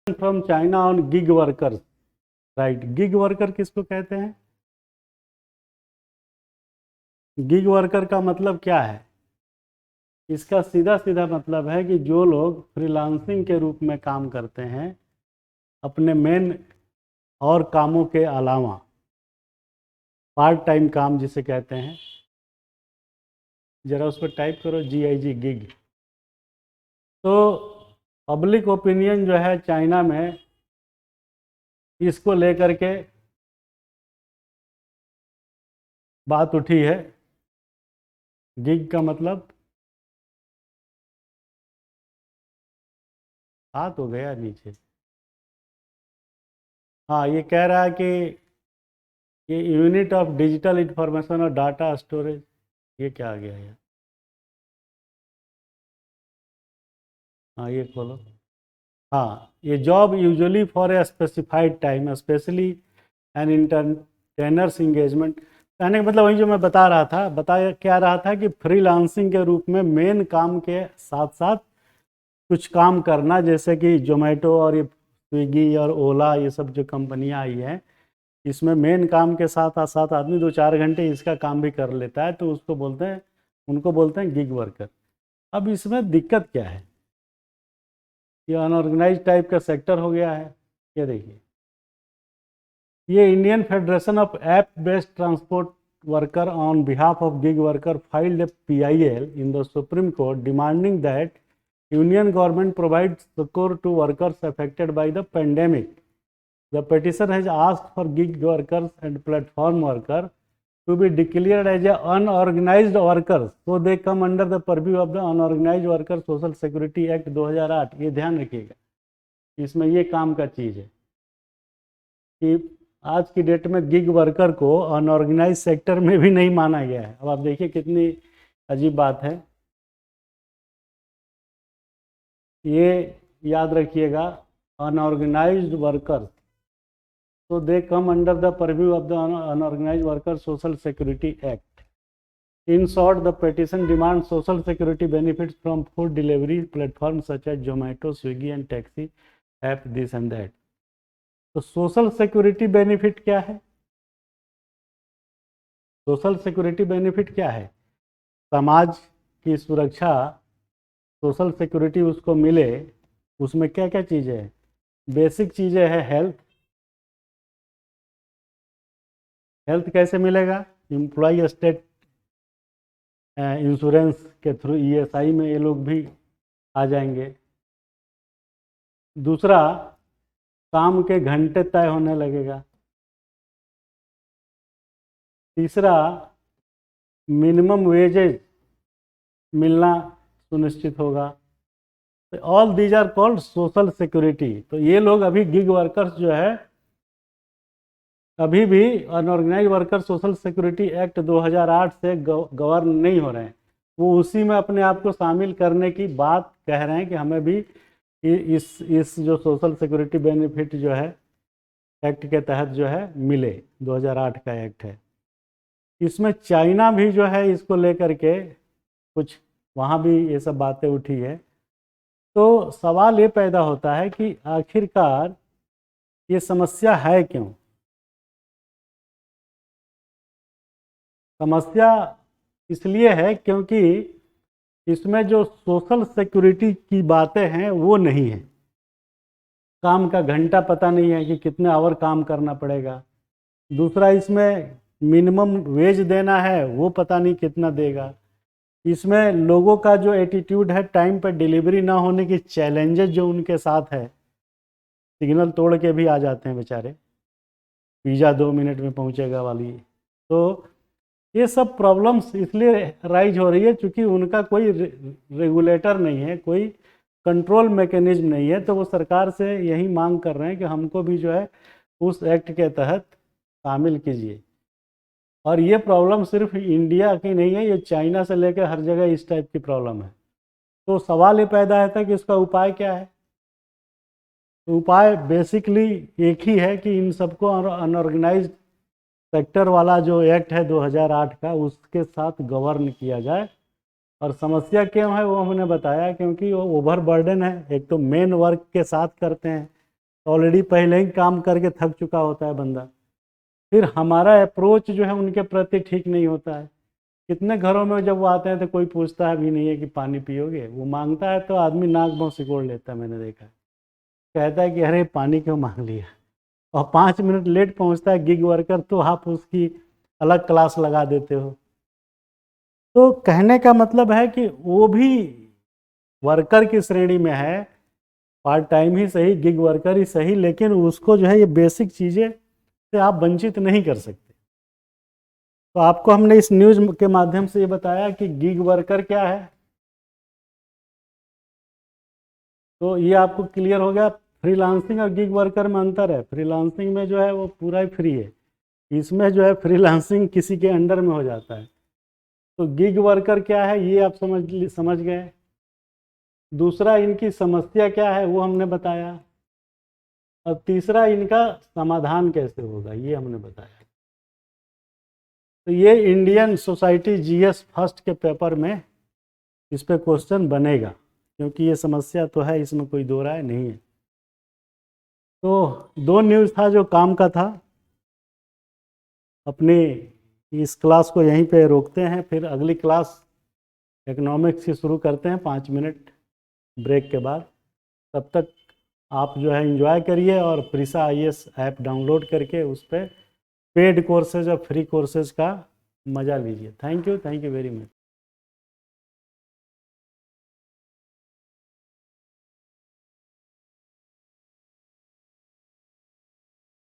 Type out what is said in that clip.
From China on gig workers, right. Gig worker किसको कहते हैं? गिग वर्कर का मतलब क्या है? इसका सीधा सीधा मतलब है कि जो लोग फ्रीलांसिंग के रूप में काम करते हैं अपने मेन और कामों के अलावा, पार्ट टाइम काम जिसे कहते हैं, जरा उस पर टाइप करो GIG, गिग। तो पब्लिक ओपिनियन जो है चाइना में इसको लेकर के बात उठी है। गिग का मतलब हाथ हो गया नीचे। हाँ, ये कह रहा है कि ये यूनिट ऑफ डिजिटल इंफॉर्मेशन और डाटा स्टोरेज, ये क्या आ गया यार? हाँ, ये खोलो। हाँ, ये job usually for a specified time, specially an entertainers engagement. कहने का मतलब वही जो मैं बता रहा था, बताया क्या रहा था कि फ्रीलांसिंग के रूप में मेन काम के साथ साथ कुछ काम करना, जैसे कि जोमेटो और ये स्विगी और ओला, ये सब जो कंपनियां आई हैं, इसमें मेन काम के साथ साथ आदमी 2-4 घंटे इसका काम भी कर लेता है, तो उसको बोलते हैं, उनको बोलते हैं गिग वर्कर। अब इसमें दिक्कत क्या है? ये अनऑर्गेनाइज टाइप का सेक्टर हो गया है। ये देखिए, ये Indian federation of app based transport worker on behalf of gig worker filed A PIL in the supreme court demanding that union government provide support to workers affected by the pandemic. The petition has asked for gig workers and platform workers to be declared as a unorganized workers, so they come under the purview of the Unorganized Worker Social Security Act 2008। ये ध्यान रखिएगा, इसमें ये काम का चीज़ है कि आज की डेट में गिग वर्कर को अनऑर्गेनाइज सेक्टर में भी नहीं माना गया है। अब आप देखिए कितनी अजीब बात है। ये याद रखिएगा, unorganised workers, so they come under the purview of the Unorganized Worker Social Security Act. In short, the petition demands social security benefits from food delivery platforms such as Zomato, Swiggy and taxi app, this and that. तो social security benefit क्या है? Social security benefit क्या है? समाज की सुरक्षा, social security उसको मिले। उसमें क्या क्या चीज़ें हैं? बेसिक चीज़ें हैं हेल्थ। हेल्थ कैसे मिलेगा? एम्प्लॉय स्टेट इंश्योरेंस के थ्रू, ESI में ये लोग भी आ जाएंगे। दूसरा, काम के घंटे तय होने लगेगा। तीसरा, मिनिमम वेजेज मिलना सुनिश्चित होगा। तो all these are called social security. तो ये लोग अभी गिग वर्कर्स जो है अभी भी unorganise worker social security act 2008 से गवर्न नहीं हो रहे हैं। वो उसी में अपने आप को शामिल करने की बात कह रहे हैं कि हमें भी इस जो सोशल सिक्योरिटी बेनिफिट जो है एक्ट के तहत जो है मिले। 2008 का एक्ट है। इसमें चाइना भी जो है इसको लेकर के कुछ वहाँ भी ये सब बातें उठी है। तो सवाल ये पैदा होता है कि आखिरकार ये समस्या है क्यों? समस्या इसलिए है क्योंकि इसमें जो सोशल सिक्योरिटी की बातें हैं वो नहीं है। काम का घंटा पता नहीं है कि कितने आवर काम करना पड़ेगा। दूसरा, इसमें मिनिमम वेज देना है, वो पता नहीं कितना देगा। इसमें लोगों का जो एटीट्यूड है, टाइम पर डिलीवरी ना होने की चैलेंजेस जो उनके साथ है, सिग्नल तोड़ के भी आ जाते हैं बेचारे, पिज़्ज़ा 2 मिनट में पहुंचेगा वाली। तो ये सब प्रॉब्लम्स इसलिए राइज हो रही है क्योंकि उनका कोई रेगुलेटर नहीं है, कोई कंट्रोल मैकेनिज्म नहीं है। तो वो सरकार से यही मांग कर रहे हैं कि हमको भी जो है उस एक्ट के तहत शामिल कीजिए। और ये प्रॉब्लम सिर्फ इंडिया की नहीं है, ये चाइना से लेकर हर जगह इस टाइप की प्रॉब्लम है। तो सवाल ये पैदा होता है कि इसका उपाय क्या है? तो उपाय बेसिकली एक ही है कि इन सबको अनऑर्गेनाइज्ड सेक्टर वाला जो एक्ट है 2008 का, उसके साथ गवर्न किया जाए। और समस्या क्यों है वो हमने बताया, क्योंकि वो ओवर बर्डन है। एक तो मेन वर्क के साथ करते हैं, ऑलरेडी पहले ही काम करके थक चुका होता है बंदा। फिर हमारा अप्रोच जो है उनके प्रति ठीक नहीं होता है। कितने घरों में जब वो आते हैं तो कोई पूछता है भी नहीं है कि पानी पियोगे, वो मांगता है तो आदमी नाक मुंह सिकोड़ लेता है, मैंने देखा है। कहता है कि अरे पानी क्यों मांग लिया, और 5 मिनट लेट पहुंचता है गिग वर्कर तो आप उसकी अलग क्लास लगा देते हो। तो कहने का मतलब है कि वो भी वर्कर की श्रेणी में है, पार्ट टाइम ही सही, गिग वर्कर ही सही, लेकिन उसको जो है ये बेसिक चीज़ें से आप वंचित नहीं कर सकते। तो आपको हमने इस न्यूज़ के माध्यम से ये बताया कि गिग वर्कर क्या है। तो ये आपको क्लियर हो गया। फ्रीलांसिंग और गिग वर्कर में अंतर है। फ्रीलांसिंग में जो है वो पूरा ही फ्री है, इसमें जो है फ्रीलांसिंग किसी के अंडर में हो जाता है। तो गिग वर्कर क्या है ये आप समझ गए। दूसरा, इनकी समस्या क्या है वो हमने बताया। और तीसरा, इनका समाधान कैसे होगा ये हमने बताया। तो ये इंडियन सोसाइटी जीएस फर्स्ट के पेपर में इस पे क्वेश्चन बनेगा, क्योंकि ये समस्या तो है, इसमें कोई दो राय नहीं है। तो 2 न्यूज़ था जो काम का था। अपनी इस क्लास को यहीं पे रोकते हैं, फिर अगली क्लास इकोनॉमिक्स की शुरू करते हैं 5 मिनट ब्रेक के बाद। तब तक आप जो है एंजॉय करिए और प्रीसा आईएएस ऐप डाउनलोड करके उस पर पेड कोर्सेज और फ्री कोर्सेज का मज़ा लीजिए। Thank you very much.